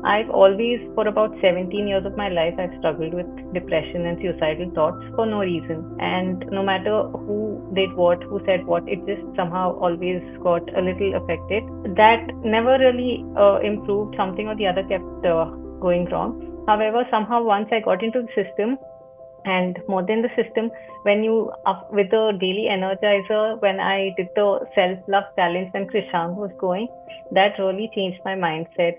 I've always, for about 17 years of my life, I've struggled with depression and suicidal thoughts for no reason. And no matter who did what, who said what, it just somehow always got a little affected. That never really improved. Something or the other kept going wrong. However, somehow once I got into the system, and more than the system, when you up with the daily energizer, when I did the self love challenge when Krishan was going, that really changed my mindset.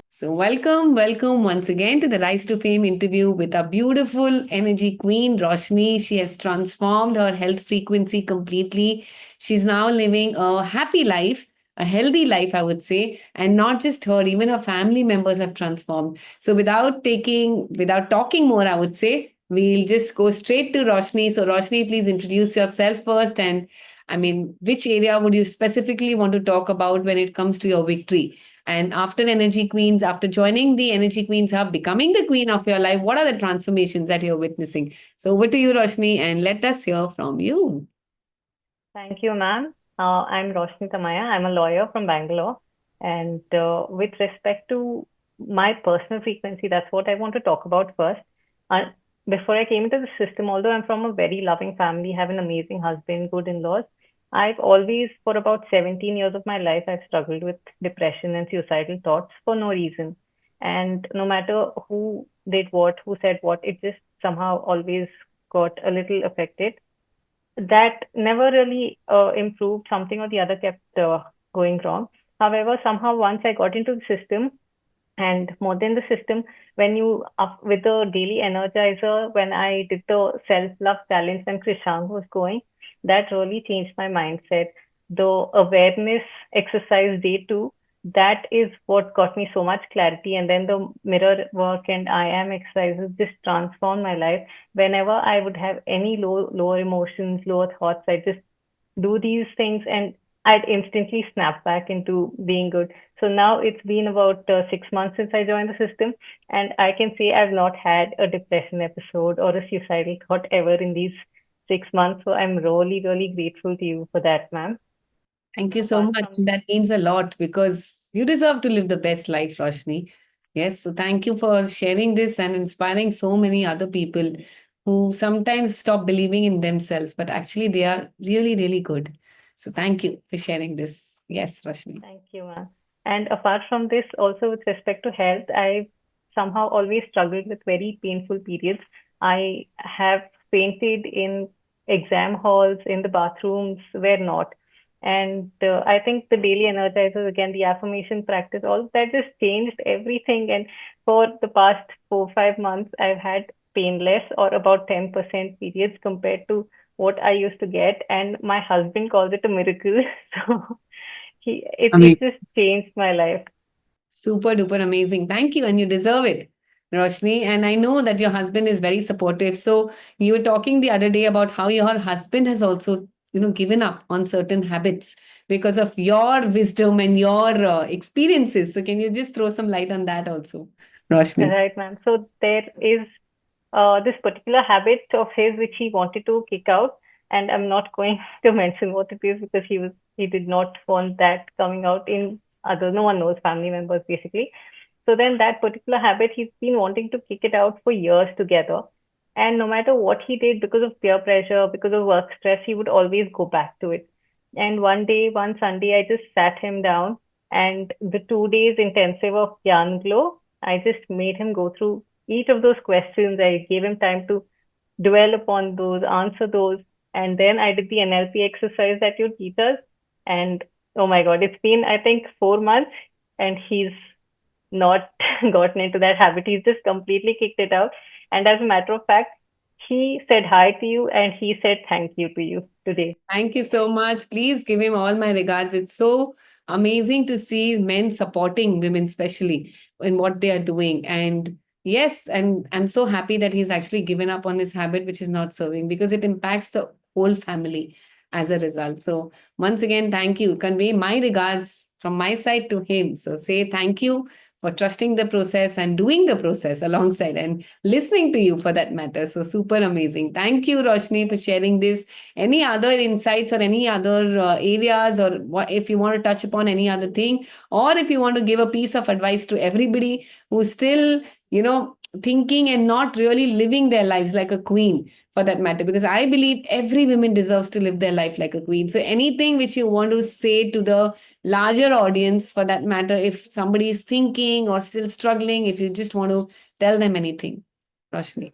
So, welcome once again to the Rise to Fame interview with our beautiful energy queen, Roshni. She has transformed her health frequency completely. She's now living a happy life, a healthy life, I would say. And not just her, even her family members have transformed. So, without talking more, I would say, we'll just go straight to Roshni. So, Roshni, please introduce yourself first. And which area would you specifically want to talk about when it comes to your victory? And after Energy Queens, after joining the Energy Queens Hub, becoming the queen of your life, what are the transformations that you're witnessing? So over to you, Roshni, and let us hear from you. Thank you, ma'am. I'm Roshni Tamaya. I'm a lawyer from Bangalore. And with respect to my personal frequency, that's what I want to talk about first. Uh, Before I came into the system, although I'm from a very loving family, have an amazing husband, good in-laws, I've always, for about 17 years of my life, I've struggled with depression and suicidal thoughts for no reason. And no matter who did what, who said what, it just somehow always got a little affected. That never really improved. Something or the other kept going wrong. However, somehow once I got into the system, and more than the system, when you up with the daily energizer, when I did the self love challenge when Krishan was going, that really changed my mindset. The awareness exercise day two, that is what got me so much clarity. And then the mirror work and I am exercises just transformed my life. Whenever I would have any lower emotions, lower thoughts, I just do these things and I'd instantly snap back into being good. So now it's been about 6 months since I joined the system, and I can say I've not had a depression episode or a suicidal thought ever in these 6 months. So I'm really, really grateful to you for that, ma'am. Thank you so Apart much. from That means a lot because you deserve to live the best life, Roshni. Yes, so thank you for sharing this and inspiring so many other people who sometimes stop believing in themselves, but actually they are really, really good. So thank you for sharing this. Yes, Roshni. Thank you, ma'am. And apart from this, also with respect to health, I somehow always struggled with very painful periods. I have fainted in exam halls, in the bathrooms, where not. And I think the daily energizers, again, the affirmation practice, all of that just changed everything. And for the past 4, 5 months, I've had painless or about 10% periods compared to what I used to get. And my husband calls it a miracle. So it just changed my life. Super duper amazing. Thank you. And you deserve it, Roshni. And I know that your husband is very supportive. So you were talking the other day about how your husband has also, given up on certain habits because of your wisdom and your experiences. So can you just throw some light on that also, Roshni? Right, ma'am. So there is this particular habit of his which he wanted to kick out, and I'm not going to mention what it is because he did not want that coming out in other, no one knows, family members basically. So then that particular habit, he's been wanting to kick it out for years together. And no matter what he did, because of peer pressure, because of work stress, he would always go back to it. And one day, one Sunday, I just sat him down, and the 2 days intensive of Yarn Glow, I just made him go through each of those questions. I gave him time to dwell upon those, answer those. And then I did the NLP exercise that you teach us. And oh my God, it's been, I think, 4 months, and he's not gotten into that habit. He's just completely kicked it out. And as a matter of fact, he said hi to you and he said thank you to you today. Thank you so much. Please give him all my regards. It's so amazing to see men supporting women, especially in what they are doing. And yes, and I'm so happy that he's actually given up on his habit, which is not serving, because it impacts the whole family as a result. So once again, thank you. Convey my regards from my side to him. So say thank you for trusting the process and doing the process alongside and listening to you for that matter. So, super amazing. Thank you, Roshni, for sharing this. Any other insights or any other areas, or if you want to touch upon any other thing, or if you want to give a piece of advice to everybody who's still, thinking and not really living their lives like a queen for that matter, because I believe every woman deserves to live their life like a queen. So anything which you want to say to the larger audience for that matter, if somebody is thinking or still struggling, if you just want to tell them anything, Roshni.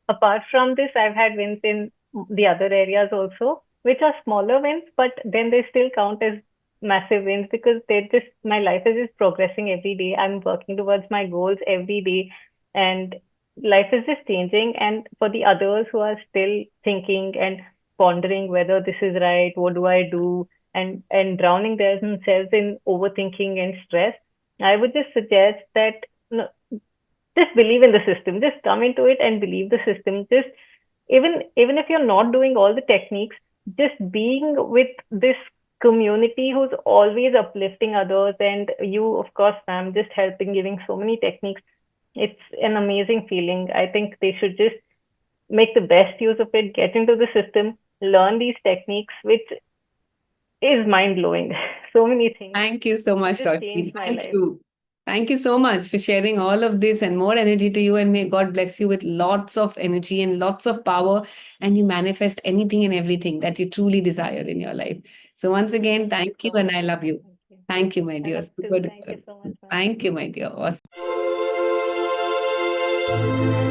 Apart from this, I've had wins in the other areas also, which are smaller wins, but then they still count as massive wins because they just my life is just progressing every day. I'm working towards my goals every day, and life is just changing. And for the others who are still thinking and pondering whether this is right, what do I do, and drowning themselves in overthinking and stress, I would just suggest that no, just believe in the system, just come into it and believe the system. Just even if you're not doing all the techniques, just being with this community who's always uplifting others, and you of course ma'am just helping, giving so many techniques, it's an amazing feeling. I think they should just make the best use of it, get into the system, learn these techniques, which is mind blowing. So many things. Thank you so It much, just Roshni. changed my Thank life. you. Thank you so much for sharing all of this and more energy to you. And may God bless you with lots of energy and lots of power. And you manifest anything and everything that you truly desire in your life. So, once again, Thank you thank you. so And much, I love ma'am. you. Thank you. Thank you, my I dear. love Super to. Thank you duper. so much, ma'am. Thank you, my dear. Awesome.